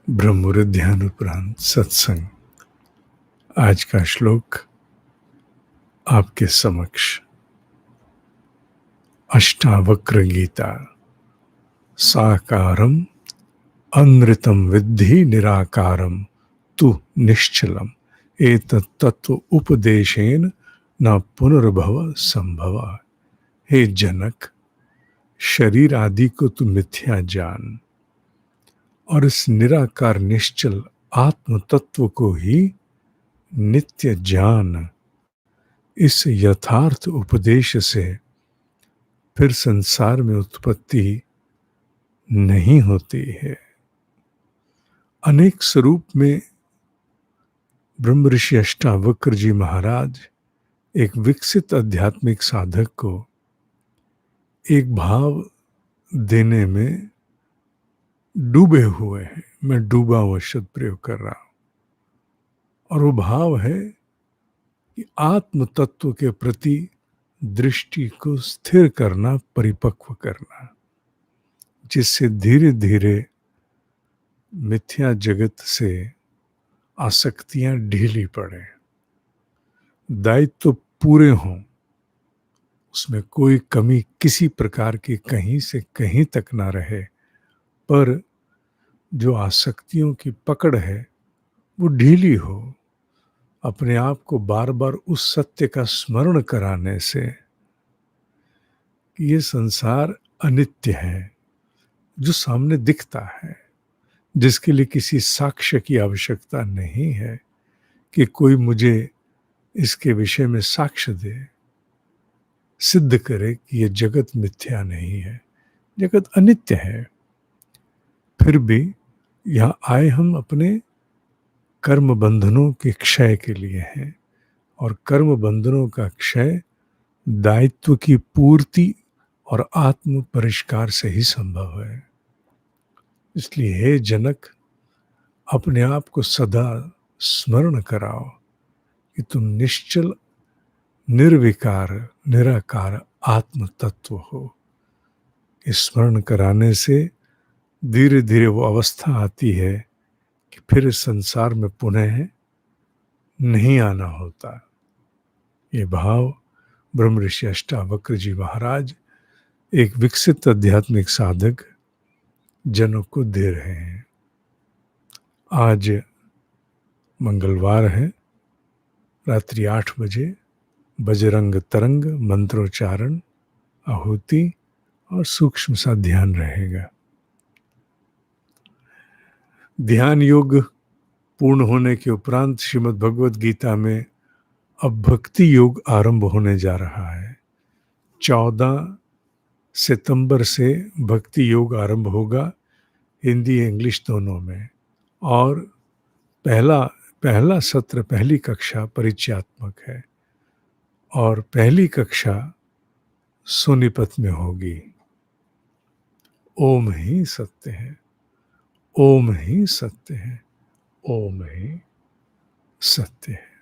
ब्रह्ममुहूर्त ध्यान उपरांत सत्संग। आज का श्लोक आपके समक्ष। अष्टावक्र गीता। साकारम अनृतम विद्धि निराकारम तु निश्चलम एतत् तत्व उपदेशेन न पुनर्भव संभव। हे जनक, शरीर आदि को तू मिथ्या जान और इस निराकार निश्चल आत्म तत्व को ही नित्य जान। इस यथार्थ उपदेश से फिर संसार में उत्पत्ति नहीं होती है। अनेक स्वरूप में ब्रह्म ऋषि अष्टावक्र जी महाराज एक विकसित आध्यात्मिक साधक को एक भाव देने में डूबे हुए हैं। मैं डूबा हुआ शब्द प्रयोग कर रहा हूं, और वो भाव है कि आत्म तत्व के प्रति दृष्टि को स्थिर करना, परिपक्व करना, जिससे धीरे धीरे मिथ्या जगत से आसक्तियां ढीली पड़े, दायित्व पूरे हों, उसमें कोई कमी किसी प्रकार की कहीं से कहीं तक ना रहे, पर जो आसक्तियों की पकड़ है वो ढीली हो। अपने आप को बार बार उस सत्य का स्मरण कराने से कि ये संसार अनित्य है, जो सामने दिखता है, जिसके लिए किसी साक्ष्य की आवश्यकता नहीं है कि कोई मुझे इसके विषय में साक्ष्य दे, सिद्ध करे कि ये जगत मिथ्या नहीं है, जगत अनित्य है। फिर भी यहाँ आए हम अपने कर्म बंधनों के क्षय के लिए हैं, और कर्म बंधनों का क्षय दायित्व की पूर्ति और आत्म परिष्कार से ही संभव है। इसलिए हे जनक, अपने आप को सदा स्मरण कराओ कि तुम निश्चल निर्विकार निराकार आत्म तत्व हो। इस स्मरण कराने से धीरे धीरे वो अवस्था आती है कि फिर इस संसार में पुनः नहीं आना होता। ये भाव ब्रह्म ऋषि अष्टावक्र जी महाराज एक विकसित आध्यात्मिक साधक जनों को दे रहे हैं। आज मंगलवार है, रात्रि 8 बजे बजरंग तरंग मंत्रोच्चारण, आहुति और सूक्ष्म सा ध्यान रहेगा। ध्यान योग पूर्ण होने के उपरांत श्रीमद् भगवद गीता में अब भक्ति योग आरंभ होने जा रहा है। 14 सितंबर से भक्ति योग आरंभ होगा, हिंदी इंग्लिश दोनों में। और पहला सत्र, पहली कक्षा परिचयात्मक है, और पहली कक्षा सोनीपत में होगी। ओम ही सत्य है, ओम ही सत्य है, ओम ही सत्य है।